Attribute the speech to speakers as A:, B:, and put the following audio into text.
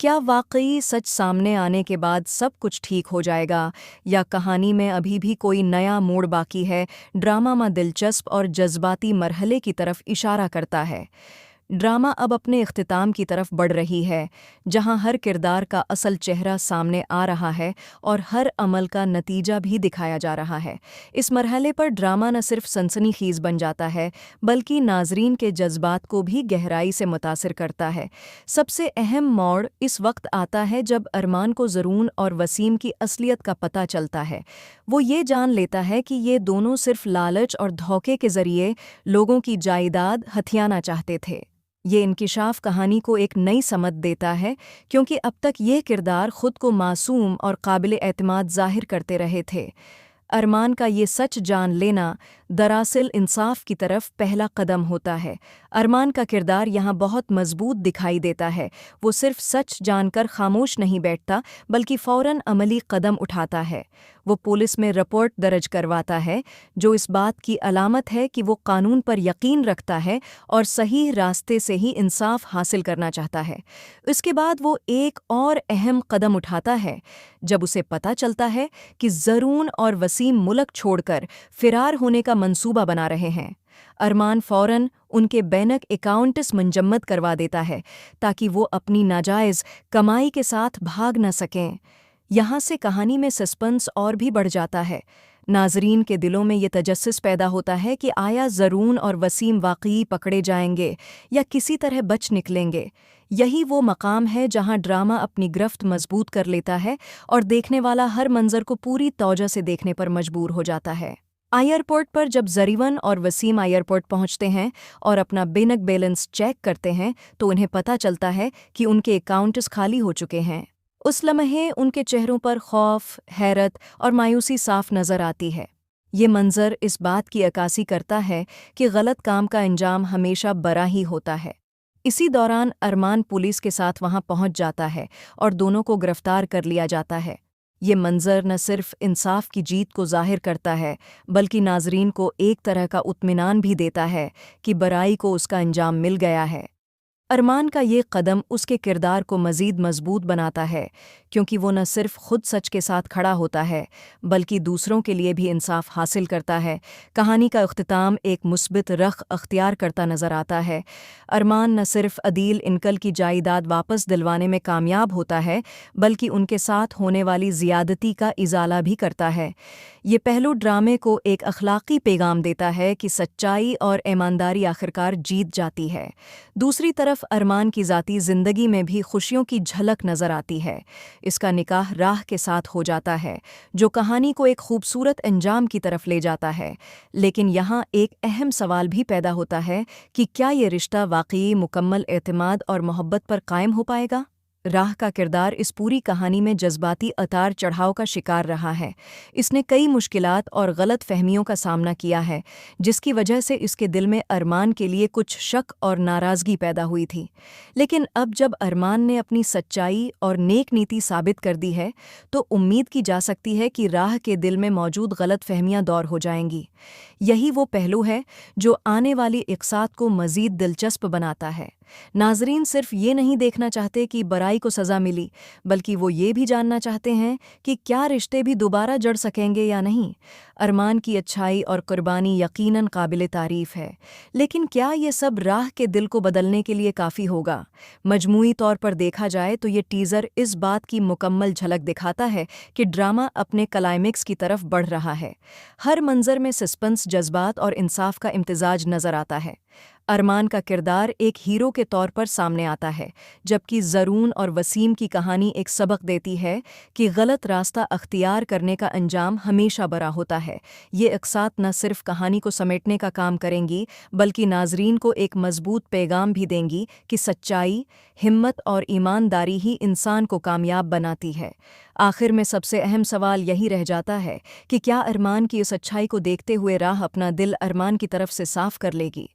A: کیا واقعی سچ سامنے آنے کے بعد سب کچھ ٹھیک ہو جائے گا یا کہانی میں ابھی بھی کوئی نیا موڑ باقی ہے؟ ڈرامہ میں دلچسپ اور جذباتی مرحلے کی طرف اشارہ کرتا ہے۔ ڈرامہ اب اپنے اختتام کی طرف بڑھ رہی ہے، جہاں ہر کردار کا اصل چہرہ سامنے آ رہا ہے اور ہر عمل کا نتیجہ بھی دکھایا جا رہا ہے۔ اس مرحلے پر ڈرامہ نہ صرف سنسنی خیز بن جاتا ہے بلکہ ناظرین کے جذبات کو بھی گہرائی سے متاثر کرتا ہے۔ سب سے اہم موڑ اس وقت آتا ہے جب ارمان کو زرون اور وسیم کی اصلیت کا پتہ چلتا ہے۔ وہ یہ جان لیتا ہے کہ یہ دونوں صرف لالچ اور دھوکے کے ذریعے لوگوں کی جائیداد ہتھیانا چاہتے تھے۔ یہ انکشاف کہانی کو ایک نئی سمت دیتا ہے، کیونکہ اب تک یہ کردار خود کو معصوم اور قابل اعتماد ظاہر کرتے رہے تھے۔ ارمان کا یہ سچ جان لینا دراصل انصاف کی طرف پہلا قدم ہوتا ہے۔ ارمان کا کردار یہاں بہت مضبوط دکھائی دیتا ہے۔ وہ صرف سچ جان کر خاموش نہیں بیٹھتا بلکہ فوراً عملی قدم اٹھاتا ہے۔ وہ پولیس میں رپورٹ درج کرواتا ہے، جو اس بات کی علامت ہے کہ وہ قانون پر یقین رکھتا ہے اور صحیح راستے سے ہی انصاف حاصل کرنا چاہتا ہے۔ اس کے بعد وہ ایک اور اہم قدم اٹھاتا ہے، جب اسے پتہ چلتا ہے کہ زرون اور وسیم ملک چھوڑ کر فرار ہونے کا منصوبہ بنا رہے ہیں۔ ارمان فوراً ان کے بینک اکاؤنٹس منجمد کروا دیتا ہے تاکہ وہ اپنی ناجائز کمائی کے ساتھ بھاگ نہ سکیں۔ یہاں سے کہانی میں سسپنس اور بھی بڑھ جاتا ہے۔ ناظرین کے دلوں میں یہ تجسس پیدا ہوتا ہے کہ آیا زرون اور وسیم واقعی پکڑے جائیں گے یا کسی طرح بچ نکلیں گے۔ یہی وہ مقام ہے جہاں ڈرامہ اپنی گرفت مضبوط کر لیتا ہے اور دیکھنے والا ہر منظر کو پوری توجہ سے دیکھنے پر مجبور ہو جاتا ہے۔ ایئرپورٹ پر جب زریون اور وسیم ایئرپورٹ پہنچتے ہیں اور اپنا بینک بیلنس چیک کرتے ہیں تو انہیں پتہ چلتا ہے کہ ان کے اکاؤنٹس خالی ہو چکے ہیں۔ اس لمحے ان کے چہروں پر خوف، حیرت اور مایوسی صاف نظر آتی ہے۔ یہ منظر اس بات کی عکاسی کرتا ہے کہ غلط کام کا انجام ہمیشہ برا ہی ہوتا ہے۔ اسی دوران ارمان پولیس کے ساتھ وہاں پہنچ جاتا ہے اور دونوں کو گرفتار کر لیا جاتا ہے۔ یہ منظر نہ صرف انصاف کی جیت کو ظاہر کرتا ہے بلکہ ناظرین کو ایک طرح کا اطمینان بھی دیتا ہے کہ برائی کو اس کا انجام مل گیا ہے۔ ارمان کا یہ قدم اس کے کردار کو مزید مضبوط بناتا ہے، کیونکہ وہ نہ صرف خود سچ کے ساتھ کھڑا ہوتا ہے بلکہ دوسروں کے لیے بھی انصاف حاصل کرتا ہے۔ کہانی کا اختتام ایک مثبت رخ اختیار کرتا نظر آتا ہے۔ ارمان نہ صرف عدیل انکل کی جائیداد واپس دلوانے میں کامیاب ہوتا ہے بلکہ ان کے ساتھ ہونے والی زیادتی کا ازالہ بھی کرتا ہے۔ یہ پہلو ڈرامے کو ایک اخلاقی پیغام دیتا ہے کہ سچائی اور ایمانداری آخرکار جیت جاتی ہے۔ دوسری طرف ارمان کی ذاتی زندگی میں بھی خوشیوں کی جھلک نظر آتی ہے۔ اس کا نکاح راہ کے ساتھ ہو جاتا ہے، جو کہانی کو ایک خوبصورت انجام کی طرف لے جاتا ہے۔ لیکن یہاں ایک اہم سوال بھی پیدا ہوتا ہے کہ کیا یہ رشتہ واقعی مکمل اعتماد اور محبت پر قائم ہو پائے گا؟ راہ کا کردار اس پوری کہانی میں جذباتی اتار چڑھاؤ کا شکار رہا ہے۔ اس نے کئی مشکلات اور غلط فہمیوں کا سامنا کیا ہے، جس کی وجہ سے اس کے دل میں ارمان کے لیے کچھ شک اور ناراضگی پیدا ہوئی تھی۔ لیکن اب جب ارمان نے اپنی سچائی اور نیک نیتی ثابت کر دی ہے تو امید کی جا سکتی ہے کہ راہ کے دل میں موجود غلط فہمیاں دور ہو جائیں گی۔ یہی وہ پہلو ہے جو آنے والی اقساط کو مزید دلچسپ بناتا ہے۔ ناظرین صرف یہ نہیں دیکھنا چاہتے کہ برائی کو سزا ملی، بلکہ وہ یہ بھی جاننا چاہتے ہیں کہ کیا رشتے بھی دوبارہ جڑ سکیں گے یا نہیں۔ ارمان کی اچھائی اور قربانی یقیناً قابل تعریف ہے، لیکن کیا یہ سب راہ کے دل کو بدلنے کے لیے کافی ہوگا؟ مجموعی طور پر دیکھا جائے تو یہ ٹیزر اس بات کی مکمل جھلک دکھاتا ہے کہ ڈرامہ اپنے کلائمیکس کی طرف بڑھ رہا ہے۔ ہر منظر میں سسپنس، جذبات اور انصاف کا امتزاج نظر آتا ہے۔ ارمان کا کردار ایک ہیرو کے طور پر سامنے آتا ہے، جبکہ زرون اور وسیم کی کہانی ایک سبق دیتی ہے کہ غلط راستہ اختیار کرنے کا انجام ہمیشہ برا ہوتا ہے۔ یہ اقساط نہ صرف کہانی کو سمیٹنے کا کام کریں گی بلکہ ناظرین کو ایک مضبوط پیغام بھی دیں گی کہ سچائی، ہمت اور ایمانداری ہی انسان کو کامیاب بناتی ہے۔ آخر میں سب سے اہم سوال یہی رہ جاتا ہے کہ کیا ارمان کی اس اچھائی کو دیکھتے ہوئے راہ اپنا دل ارمان کی طرف سے صاف کر لے گی؟